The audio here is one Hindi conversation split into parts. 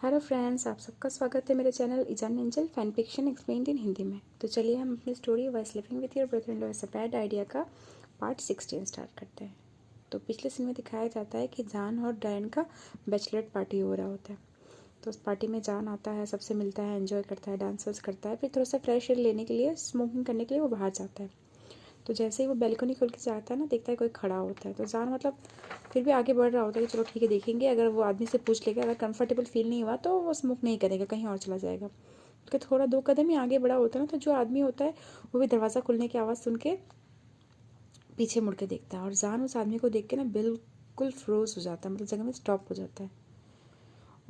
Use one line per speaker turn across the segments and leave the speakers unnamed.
हेलो फ्रेंड्स, आप सबका स्वागत है मेरे channel Izan angel fan fiction explained इन हिंदी में। तो चलिए हम अपनी story vice living with your brother in law is a bad idea का पार्ट 16 स्टार्ट करते हैं। तो पिछले सीन में दिखाया जाता है कि जान और डायन का बैचलर पार्टी हो रहा होता है। तो उस पार्टी में जान आता है, सबसे मिलता है, एंजॉय करता है, डांस करता है। फिर थोड़ा सा फ्रेश एयर लेने के लिए, स्मोकिंग करने के लिए वो बाहर जाता है। तो जैसे ही वो बैल्कनी खोल के जाता है ना, देखता है कोई खड़ा होता है। तो जान मतलब फिर भी आगे बढ़ रहा होता है कि चलो ठीक है, देखेंगे। अगर वो आदमी से पूछ लेगा, अगर कंफर्टेबल फील नहीं हुआ तो वो स्मोक नहीं करेगा, कहीं और चला जाएगा। तो थोड़ा 2 कदम ही आगे बढ़ा होता है ना, तो जो आदमी होता है वो भी दरवाज़ा खुलने की आवाज़ सुन के पीछे मुड़ के देखता है। और जान उस आदमी को देख के ना बिल्कुल फ्रोज हो जाता है, मतलब जगह में स्टॉप हो जाता है।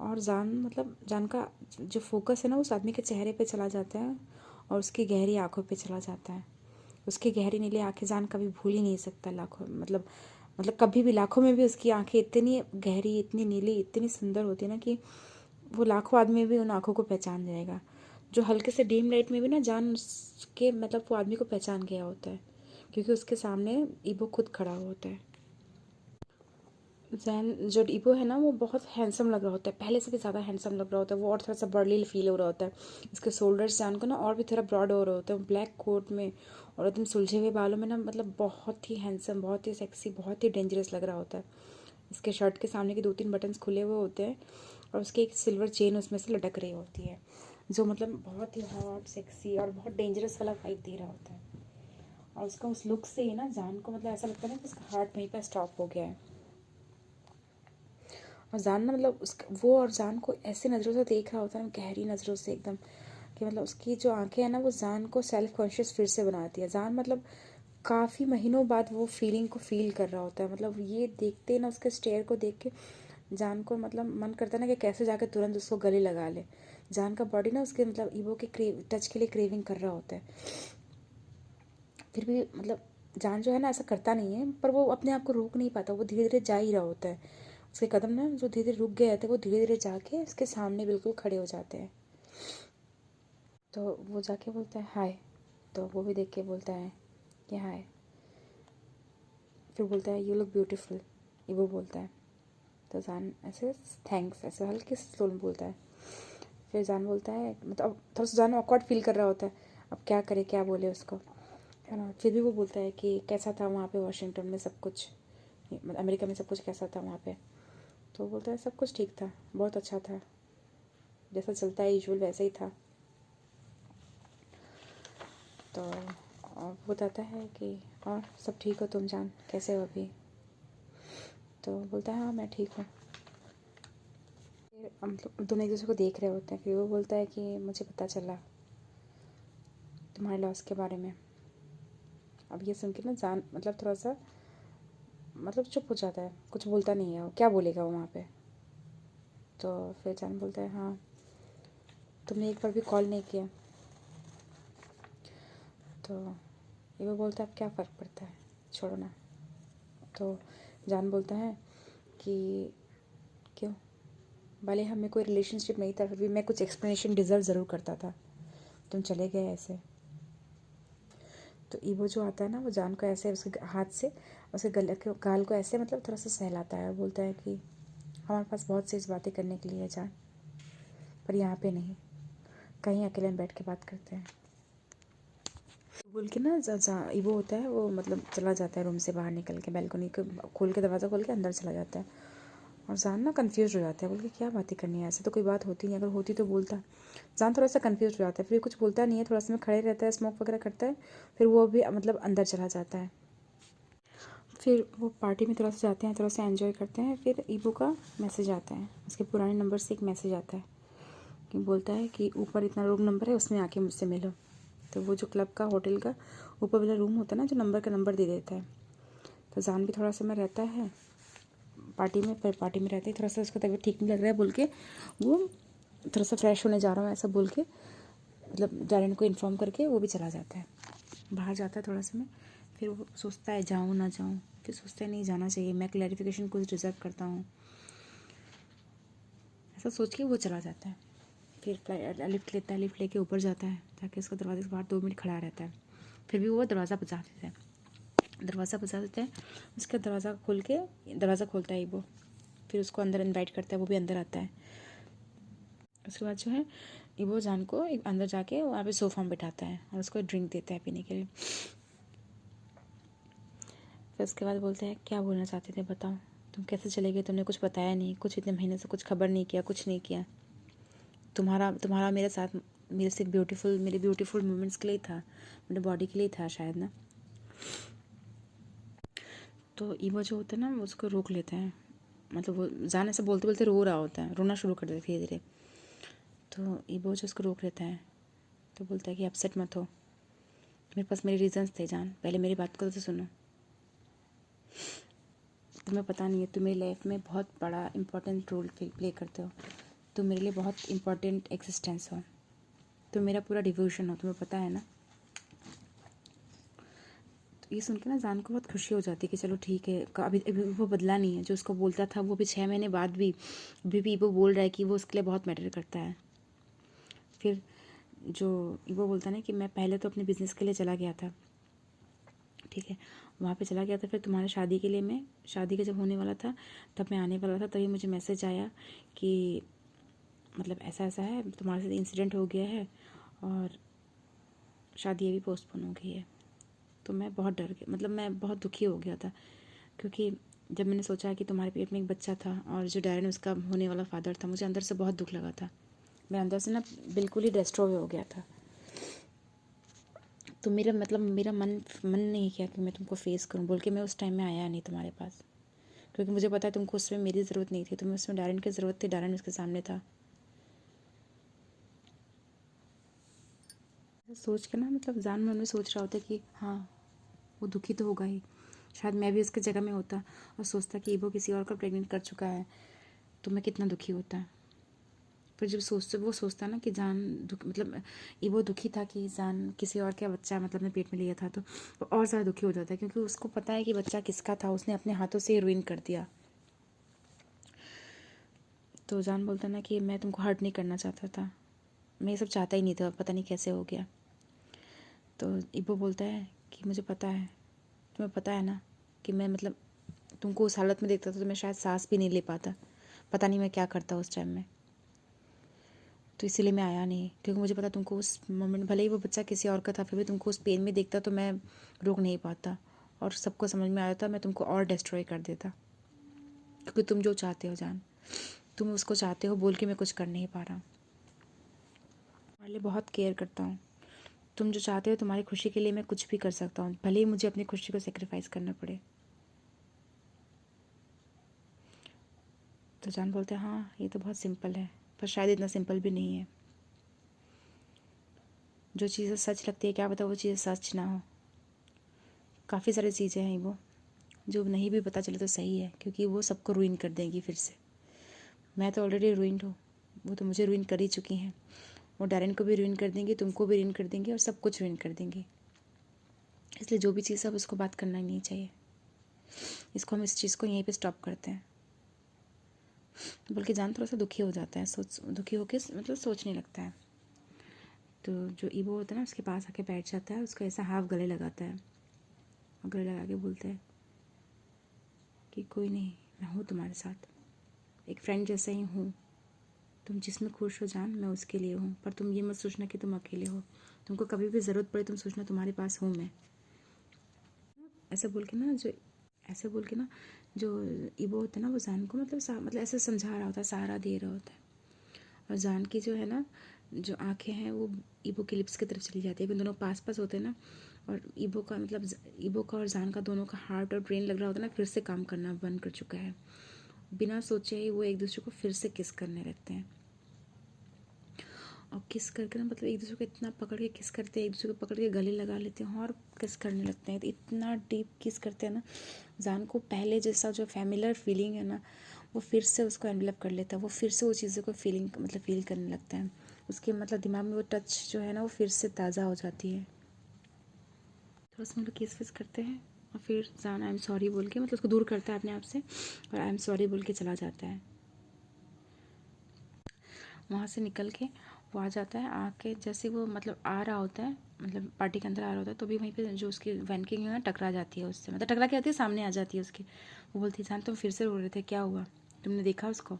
और जान का जो फोकस है ना, उस आदमी के चेहरे पे चला जाता है और उसकी गहरी आंखों पे चला जाता है। उसकी गहरी नीली आंखें जान कभी भूल ही नहीं सकता। लाखों मतलब कभी भी, लाखों में भी उसकी आंखें इतनी गहरी, इतनी नीली, इतनी सुंदर होती है ना कि वो लाखों आदमी भी उन आंखों को पहचान जाएगा। जो हल्के से डीम लाइट में भी ना जान उसके मतलब वो आदमी को पहचान गया होता है, क्योंकि उसके सामने ईबो खुद खड़ा होता है। जैन जो ईबो है ना, वो बहुत हैंडसम लग रहा होता है, पहले से भी ज़्यादा हैंडसम लग रहा होता है वो, और थोड़ा सा बर्ली फील हो रहा होता है। इसके शोल्डर्स जान को ना और भी थोड़ा ब्रॉड हो रहे होते हैं, ब्लैक कोट में और एकदम सुलझे हुए बालों में ना, मतलब बहुत ही हैंडसम, बहुत ही सेक्सी, बहुत ही डेंजरस लग रहा होता है। इसके शर्ट के सामने के 2-3 बटन्स खुले हुए होते हैं और उसकी एक सिल्वर चेन उसमें से लटक रही होती है, जो मतलब बहुत ही हॉट, सेक्सी और बहुत डेंजरस वाला वाइब दे रहा होता है। और उसका उस लुक से ही ना जान को मतलब ऐसा लगता है ना कि उसका हार्ट वहीं पर स्टॉप हो गया है। और जान ना मतलब वो और जान को ऐसे नज़रों से देख रहा होता है ना, गहरी नज़रों से एकदम, कि मतलब उसकी जो आंखें हैं ना, वो जान को सेल्फ कॉन्शियस फिर से बनाती है। जान मतलब काफ़ी महीनों बाद वो फीलिंग को फील कर रहा होता है। मतलब ये देखते ना, उसके स्टेयर को देख के जान को मतलब मन करता है ना कि कैसे जाके तुरंत उसको गले लगा ले। जान का बॉडी ना उसके मतलब ईवो के टच के लिए क्रेविंग कर रहा होता है। फिर भी मतलब जान जो है ना ऐसा करता नहीं है, पर वो अपने आप को रोक नहीं पाता, वो धीरे धीरे जा ही रहा होता है। उसके कदम ना जो धीरे धीरे रुक गए थे, वो धीरे धीरे जाके उसके सामने बिल्कुल खड़े हो जाते हैं। तो वो जाके बोलता है हाय। तो वो भी देख के बोलता है कि हाय। फिर बोलता है यू लुक ब्यूटीफुल, ये वो बोलता है। तो जान ऐसे थैंक्स ऐसे हल्के से स्लो में बोलता है। फिर जान बोलता है, मतलब थोड़ा सा जान ऑकवर्ड फील कर रहा होता है, अब क्या करे, क्या बोले उसको, है ना। फिर भी वो बोलता है कि कैसा था वहाँ पे वाशिंगटन में सब कुछ, मतलब अमेरिका में सब कुछ कैसा था वहाँ पे। तो बोलता है सब कुछ ठीक था, बहुत अच्छा था, जैसा चलता है यूजुअल वैसे ही था। तो वो बताता है कि और सब ठीक हो तुम जान, कैसे हो अभी। तो बोलता है हाँ मैं ठीक हूँ। फिर हम लोग दोनों एक दूसरे को देख रहे होते हैं। फिर वो बोलता है कि मुझे पता चला तुम्हारे लॉस के बारे में। अब ये सुन के ना जान मतलब थोड़ा सा मतलब चुप हो जाता है, कुछ बोलता नहीं है। वो क्या बोलेगा वो वहाँ पे। तो फिर जान बोलता है हाँ, तुमने एक बार भी कॉल नहीं किया। तो ये वो बोलता है अब क्या फ़र्क पड़ता है, छोड़ो ना। तो जान बोलता है कि क्यों, भले हमें कोई रिलेशनशिप नहीं था, फिर भी मैं कुछ एक्सप्लेनेशन डिज़र्व ज़रूर करता था, तुम चले गए ऐसे। तो ईवो जो आता है ना, वो जान को ऐसे उसके हाथ से उसके गले के गाल को ऐसे मतलब थोड़ा सा सहलाता है और बोलता है कि हमारे पास बहुत सी बातें करने के लिए है जान, पर यहाँ पे नहीं, कहीं अकेले में बैठ के बात करते हैं। बोल के ना जहाँ ईवो होता है वो मतलब चला जाता है रूम से बाहर निकल के, बैल्कनी को खोल के, दरवाज़ा खोल के अंदर चला जाता है। और जान ना कंफ्यूज हो जाता है, बोल के क्या बातें करनी है, ऐसे तो कोई बात होती नहीं, अगर होती तो बोलता। जान थोड़ा सा कंफ्यूज हो जाता है, फिर कुछ बोलता नहीं है, थोड़ा समय खड़े रहता है, स्मोक वगैरह करता है। फिर वो भी मतलब अंदर चला जाता है। फिर वो पार्टी में थोड़ा सा जाते हैं, थोड़ा सा एंजॉय करते हैं। फिर ईवो का मैसेज आता है, उसके पुराने नंबर से एक मैसेज आता है कि बोलता है कि ऊपर इतना रूम नंबर है, उसमें आके मुझसे मिलो। तो वो जो क्लब का, होटल का ऊपर वाला रूम होता है ना, जो नंबर दे देता है। तो जान भी थोड़ा समय रहता है पार्टी में, पर पार्टी में रहते ही थोड़ा सा उसका तबीयत ठीक नहीं लग रहा है बोल के वो थोड़ा सा फ्रेश होने जा रहा हूँ ऐसा बोल के, मतलब डायरन को इन्फॉर्म करके वो भी चला जाता है, बाहर जाता है थोड़ा समय। फिर वो सोचता है जाऊँ ना जाऊँ, फिर सोचता है नहीं जाना चाहिए, मैं क्लैरिफिकेशन कुछ डिज़र्व करता हूँ, ऐसा सोच के वो चला जाता है। फिर लिफ्ट लेता है, लिफ्ट लेके ऊपर जाता है, जाके उसका दरवाजे के बाहर 2 मिनट खड़ा रहता है। फिर भी वो दरवाज़ा बजा देता है, दरवाज़ा बजा देता है। उसका दरवाज़ा खोल के, दरवाज़ा खोलता है वो, फिर उसको अंदर इनवाइट करता है, वो भी अंदर आता है। उसके बाद जो है इबो जान को एक अंदर जाके वहाँ पे सोफा में बिठाता है और उसको ड्रिंक देता है पीने के लिए। फिर उसके बाद बोलते हैं क्या बोलना चाहते थे बताओ, तुम कैसे चले गए, तुमने कुछ बताया नहीं, कुछ इतने महीने से कुछ खबर नहीं किया, कुछ नहीं किया। तुम्हारा तुम्हारा मेरे साथ मेरे से मेरे ब्यूटीफुल मोमेंट्स के लिए था, मेरे बॉडी के लिए था शायद ना। तो ईवो जो होता है ना वो उसको रोक लेते हैं, मतलब वो जान ऐसे बोलते बोलते रो रहा होता है, रोना शुरू कर देता है धीरे धीरे। तो ईवो जो उसको रोक लेता है तो बोलता है कि अपसेट मत हो, मेरे पास मेरे रीजंस थे जान, पहले मेरी बात को तो सुनो। तुम्हें पता नहीं है, तुम मेरी लाइफ में बहुत बड़ा इंपॉर्टेंट रोल प्ले करते हो, तुम मेरे लिए बहुत इंपॉर्टेंट एग्जिस्टेंस हो, तुम मेरा पूरा डिवोशन हो, तुम्हें पता है ना। तो ये सुन के ना जान को बहुत खुशी हो जाती है कि चलो ठीक है, अभी वो बदला नहीं है, जो उसको बोलता था वो भी 6 महीने बाद भी अभी भी वो बोल रहा है कि वो उसके लिए बहुत मैटर करता है। फिर जो वो बोलता है ना कि मैं पहले तो अपने बिज़नेस के लिए चला गया था, ठीक है, वहाँ पे चला गया था, फिर तुम्हारे शादी के लिए, मैं शादी का जब होने वाला था तब मैं आने वाला था, तभी मुझे मैसेज आया कि मतलब ऐसा ऐसा है, तुम्हारे साथ इंसिडेंट हो गया है और शादी अभी पोस्टपोन हो गई है। तो मैं बहुत डर गया, मतलब मैं बहुत दुखी हो गया था, क्योंकि जब मैंने सोचा कि तुम्हारे पेट में एक बच्चा था और जो डैरन उसका होने वाला फादर था, मुझे अंदर से बहुत दुख लगा था, मैं अंदर से ना बिल्कुल ही डिस्ट्रॉय हो गया था। तो मेरा मन नहीं किया कि मैं तुमको फेस करूं, बोल के मैं उस टाइम में आया नहीं तुम्हारे पास, क्योंकि मुझे पता है तुमको उसमें मेरी ज़रूरत नहीं थी, तुम्हें उसमें डैरन की ज़रूरत थी, डैरन उसके सामने था। सोच के ना मतलब जान मन में सोच रहा होता कि हाँ वो दुखी तो होगा ही, शायद मैं भी उसकी जगह में होता और सोचता कि वो किसी और को प्रेग्नेंट कर चुका है तो मैं कितना दुखी होता। फिर जब वो सोचता ना कि जान मतलब वो दुखी था कि जान किसी और का बच्चा मतलब अपने पेट में लिया था, तो वो और ज़्यादा दुखी हो जाता है, क्योंकि उसको पता है कि बच्चा किसका था, उसने अपने हाथों से रुइन कर दिया। तो जान बोलता ना कि मैं तुमको हर्ट नहीं करना चाहता था, मैं ये सब चाहता ही नहीं था, पता नहीं कैसे हो गया। तो इबो बोलता है कि मुझे पता है, तुम्हें पता है ना कि मैं मतलब तुमको उस हालत में देखता था तो मैं शायद सांस भी नहीं ले पाता, पता नहीं मैं क्या करता उस टाइम में, तो इसीलिए मैं आया नहीं, क्योंकि मुझे पता तुमको उस मोमेंट भले ही वो बच्चा किसी और का था फिर भी तुमको उस पेन में देखता तो मैं रोक नहीं पाता, और सबको समझ में आया था मैं तुमको और डिस्ट्रॉय कर देता, क्योंकि तुम जो चाहते हो जान, तुम उसको चाहते हो बोल के मैं कुछ कर नहीं पा रहा, तुम्हारे लिए बहुत केयर करता हूँ, तुम जो चाहते हो तुम्हारी खुशी के लिए मैं कुछ भी कर सकता हूँ, भले ही मुझे अपनी खुशी को सेक्रीफाइस करना पड़े। तो जान बोलते हैं हाँ ये तो बहुत सिंपल है, पर शायद इतना सिंपल भी नहीं है, जो चीज़ें सच लगती है क्या पता वो चीज़ें सच ना हो, काफ़ी सारी चीज़ें हैं वो जो नहीं भी पता चले तो सही है, क्योंकि वो सबको रुइन कर देंगी फिर से। मैं तो ऑलरेडी रुइंड हूँ, वो तो मुझे रुइन कर ही चुकी हैं, वो डैरन को भी रुइन कर देंगी, तुमको भी रुइन कर देंगी और सब कुछ रुइन कर देंगी, इसलिए जो भी चीज़ अब उसको बात करना ही नहीं चाहिए, इसको हम इस चीज़ को यहीं पे स्टॉप करते हैं। बल्कि जान थोड़ा सा दुखी हो जाता है, दुखी होकर मतलब सोचने लगता है। तो जो ईवो होता है ना उसके पास आके बैठ जाता है, उसको ऐसा हाफ गले लगाता है और गले लगा के बोलता है कि कोई नहीं, मैं हूँ तुम्हारे साथ, एक फ्रेंड जैसा ही हूँ, तुम जिसमें खुश हो जान मैं उसके लिए हूँ, पर तुम ये मत सोचना कि तुम अकेले हो, तुमको कभी भी ज़रूरत पड़े तुम सोचना तुम्हारे पास हूँ मैं। ऐसे बोल के ना जो ईवो होता है ना वो जान को मतलब ऐसे समझा रहा होता है, सहारा दे रहा होता है, और जान की जो है ना जो आंखें हैं वो ईवो की लिप्स की तरफ चली जाती है, दोनों पास पास होते हैं ना, और ईवो का और जान का दोनों का हार्ट और ब्रेन लग रहा होता है ना फिर से काम करना बंद कर चुका है, बिना सोचे ही वो एक दूसरे को फिर से किस करने लगते हैं, और किस करके ना मतलब एक दूसरे को इतना पकड़ के किस करते हैं, एक दूसरे को पकड़ के गले लगा लेते हैं और किस करने लगते हैं, तो इतना डीप किस करते हैं ना, जान को पहले जैसा जो फैमिलियर फीलिंग है ना वो फिर से उसको एनवेलप कर लेता है, वो फिर से वो चीज़ों को फील करने लगता है, उसके मतलब दिमाग में वो टच जो है ना वो फिर से ताज़ा हो जाती है। तो उसमें लोग किस फिस करते हैं और फिर जान आई एम सॉरी बोल के मतलब उसको दूर करता है अपने आप से, और आई एम सॉरी बोल के चला जाता है। वहाँ से निकल के वो आ जाता है, आके जैसे वो मतलब आ रहा होता है, मतलब पार्टी के अंदर आ रहा होता है, तो भी वहीं पे जो उसकी वैन की है टकरा जाती है उससे, मतलब टकरा के आती है, सामने आ जाती है उसके, वो बोलती है जान तुम फिर से रो रहे थे, क्या हुआ, तुमने देखा उसको,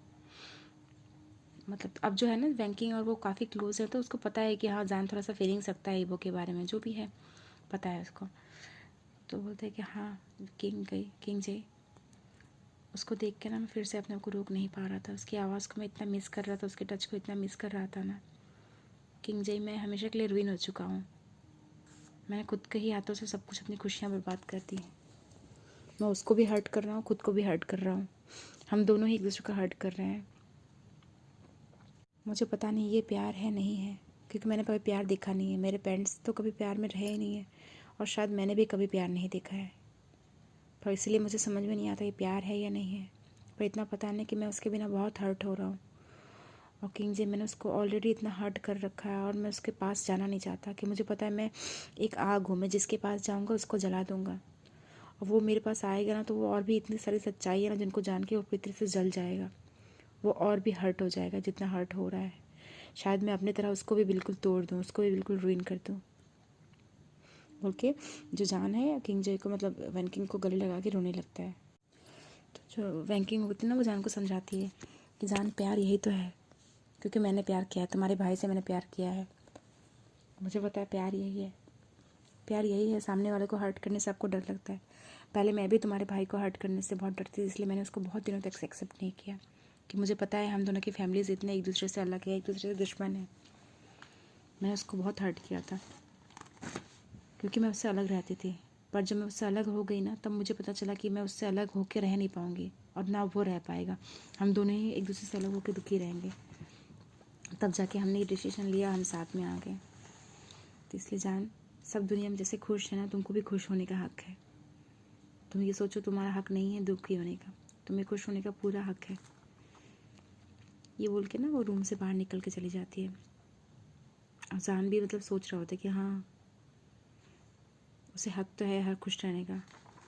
मतलब अब जो है ना वैंकिंग और वो काफ़ी क्लोज है, तो उसको पता है कि हाँ जान थोड़ा सा फीलिंग्स रखता है ईवो के बारे में, जो भी है पता है उसको। तो बोलते हैं कि हाँ किंग जे। उसको देख के ना मैं फिर से अपने आप को रोक नहीं पा रहा था, उसकी आवाज़ को मैं इतना मिस कर रहा था, उसके टच को इतना मिस कर रहा था ना। किंग जे, मैं हमेशा के लिए रुइन हो चुका हूँ। मैंने खुद के ही हाथों से सब कुछ, अपनी खुशियाँ बर्बाद कर दी। मैं उसको भी हर्ट कर रहा हूँ, खुद को भी हर्ट कर रहा हूँ। हम दोनों ही एक दूसरे को हर्ट कर रहे हैं। मुझे पता नहीं ये प्यार है नहीं है, क्योंकि मैंने कभी प्यार देखा नहीं है। मेरे पेरेंट्स तो कभी प्यार में रहे ही नहीं है, और शायद मैंने भी कभी प्यार नहीं देखा है। तो इसलिए मुझे समझ में नहीं आता ये प्यार है या नहीं है। पर इतना पता नहीं कि मैं उसके बिना बहुत हर्ट हो रहा हूँ। और किंग जे, मैंने उसको ऑलरेडी इतना हर्ट कर रखा है, और मैं उसके पास जाना नहीं चाहता। कि मुझे पता है मैं एक आग हूँ, मैं जिसके पास जाऊँगा उसको जला दूँगा। और वो मेरे पास आएगा ना, तो वो और भी इतनी सारी सच्चाई है ना जिनको जान के वो पूरी तरह से जल जाएगा। वो और भी हर्ट हो जाएगा जितना हर्ट हो रहा है। शायद मैं अपनी तरह उसको भी बिल्कुल तोड़ दूँ, उसको भी बिल्कुल रुइन कर दूँ। बोल के जो जान है किंग जे को, मतलब वैंकिंग को गले लगा के रोने लगता है। तो जो वैंकिंग होती है ना, वो जान को समझाती है कि जान प्यार यही तो है, क्योंकि मैंने प्यार किया है, तुम्हारे भाई से मैंने प्यार किया है। मुझे पता है प्यार यही है, प्यार यही है। सामने वाले को हर्ट करने से आपको डर लगता है। पहले मैं भी तुम्हारे भाई को हर्ट करने से बहुत डरती थी, इसलिए मैंने उसको बहुत दिनों तक एक्सेप्ट नहीं किया। कि मुझे पता है हम दोनों की फैमिलीज इतने एक दूसरे से अलग है, एक दूसरे से दुश्मन है। मैंने उसको बहुत हर्ट किया था, क्योंकि मैं उससे अलग रहती थी। पर जब मैं उससे अलग हो गई ना, तब मुझे पता चला कि मैं उससे अलग होकर रह नहीं पाऊँगी, और ना वो रह पाएगा। हम दोनों ही एक दूसरे से अलग होकर दुखी रहेंगे। तब जाके हमने ये डिसीजन लिया, हम साथ में आ गए। तो इसलिए जान, सब दुनिया में जैसे खुश है ना, तुमको भी खुश होने का हक है। तुम ये सोचो तुम्हारा हक नहीं है दुखी होने का, तुम्हें खुश होने का पूरा हक है। ये बोल के ना वो रूम से बाहर निकल के चली जाती है। और जान भी मतलब सोच रहा होता है कि हाँ उसे हक तो है हर खुश रहने का,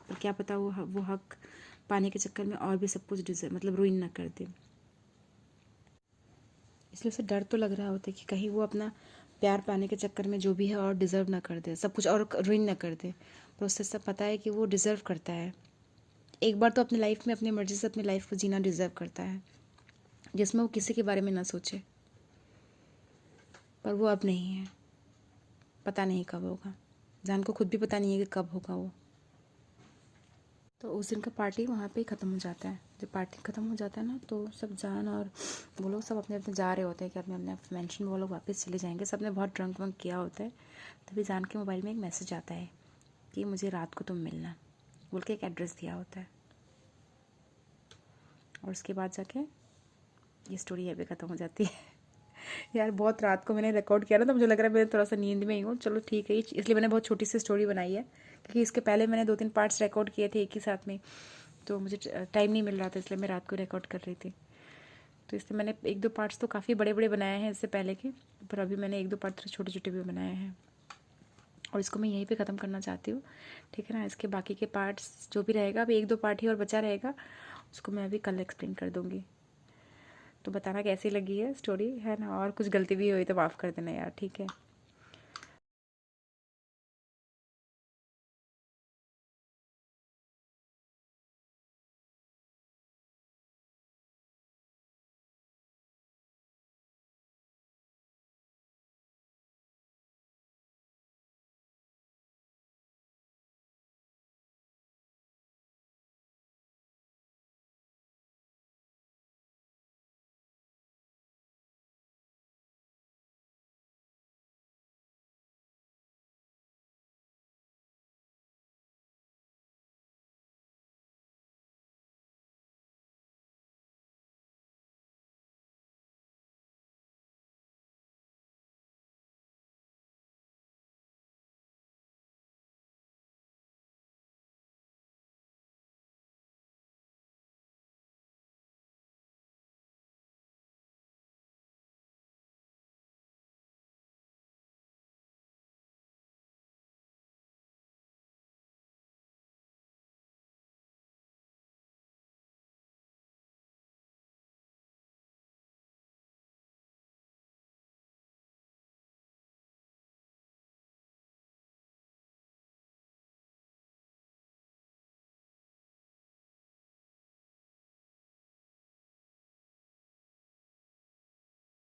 पर क्या पता वो हक पाने के चक्कर में और भी सब कुछ डिजर्व मतलब रुइन ना कर दे। इसलिए उसे डर तो लग रहा होता है कि कहीं वो अपना प्यार पाने के चक्कर में जो भी है और डिज़र्व ना कर दे, सब कुछ और रुइन ना कर दे। पर उससे सब पता है कि वो डिज़र्व करता है। एक बार तो अपनी लाइफ में अपनी मर्ज़ी से अपनी लाइफ को जीना डिज़र्व करता है, जिसमें वो किसी के बारे में ना सोचे। पर वो अब नहीं है, पता नहीं कब होगा। जान को खुद भी पता नहीं है कि कब होगा वो। तो उस दिन का पार्टी वहाँ पे ही ख़त्म हो जाता है। जब पार्टी ख़त्म हो जाता है ना, तो सब जान और वो लोग सब अपने अपने जा रहे होते हैं कि अपने अपने मेंशन वो लोग वापस चले जाएंगे। सब ने बहुत ड्रंक वंक किया होता है। तभी जान के मोबाइल में एक मैसेज आता है कि मुझे रात को तुम मिलना, बोल के एक एड्रेस दिया होता है। और उसके बाद जाके ये स्टोरी यहाँ पे ख़त्म हो जाती है। यार बहुत रात को मैंने रिकॉर्ड किया ना, तो मुझे लग रहा है मैं थोड़ा सा नींद में ही हूँ। चलो ठीक है, इसलिए मैंने बहुत छोटी सी स्टोरी बनाई है, क्योंकि इसके पहले मैंने 2-3 पार्ट्स रिकॉर्ड किए थे एक ही साथ में, तो मुझे टाइम नहीं मिल रहा था, इसलिए मैं रात को रिकॉर्ड कर रही थी। तो इसलिए मैंने 1-2 पार्ट्स तो काफ़ी बड़े बड़े बनाए हैं इससे पहले के, पर अभी मैंने 1-2 पार्ट तो छोटे छोटे भी बनाए हैं, और इसको मैं यहीं पे ख़त्म करना चाहती हूँ। ठीक है ना। इसके बाकी के पार्ट्स जो भी रहेगा, अभी 1-2 पार्ट ही और बचा रहेगा, उसको मैं अभी कल एक्सप्लेन कर दूँगी। तो बताना कैसी लगी है स्टोरी, है ना। और कुछ गलती भी हुई तो माफ़ कर देना यार, ठीक है।